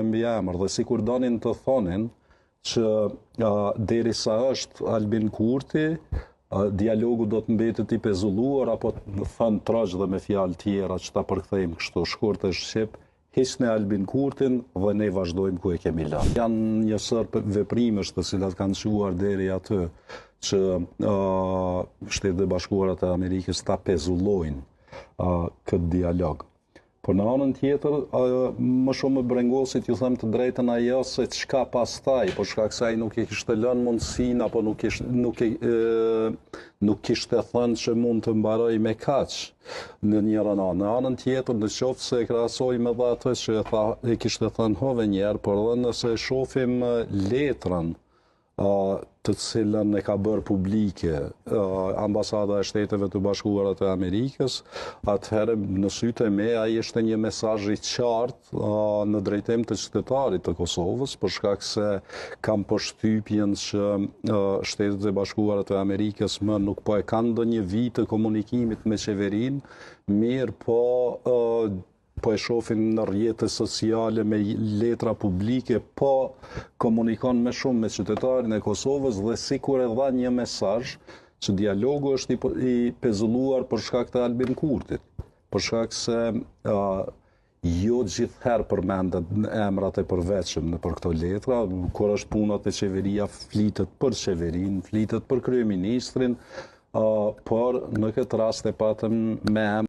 edhe mbi emër, dhe si kur donin të thonin që derisa është Albin Kurti, dialogu do të mbetet i pezulluar, apo të thënë troq dhe me fjalë tjera që ta përkthejmë kështu shkurt e shqip, hiqni Albin Kurtin dhe ne vazhdojmë ku e kemi lënë. Janë një sër veprimesh të cilat kanë shuar deri aty që Shtetet e Bashkuara të Amerikës ta pezullojnë këtë dialog. Por në anën tjetër, më shumë më brengosit ju them të drejtën ajo se çka pastaj, por shkak se ai nuk e kishte lënë mundësinë apo nuk kishte thënë që mund të mbaroj me kaq në njëra anë. Në anën tjetër, në qoftë se e krahasojmë edhe atë që e kishte thënë Hovenjer, por edhe nëse e shohim letrën të cilën e ka bërë publike Ambasada e Shteteve të Bashkuara të Amerikës, atëherë në sytë e me ai ishte një mesazh i qartë në drejtim të qytetarit të Kosovës, për shkak se kam përshtypjen që Shtetet e Bashkuara të Amerikës më nuk po e kanë ndonjë vit të komunikimit me qeverinë, mirë po e shohin në rrjetet sociale me letra publike, po komunikon më shumë me qytetarin e Kosovës dhe sikur e dha një mesazh që dialogu është i pezulluar për shkak të Albin Kurtit, për shkak se jo gjithherë përmendet emrat e përveçëm nëpër këto letra, kur është puna te qeveria flitet për qeverinë, flitet për kryeministrin, por në këtë rast e patëm me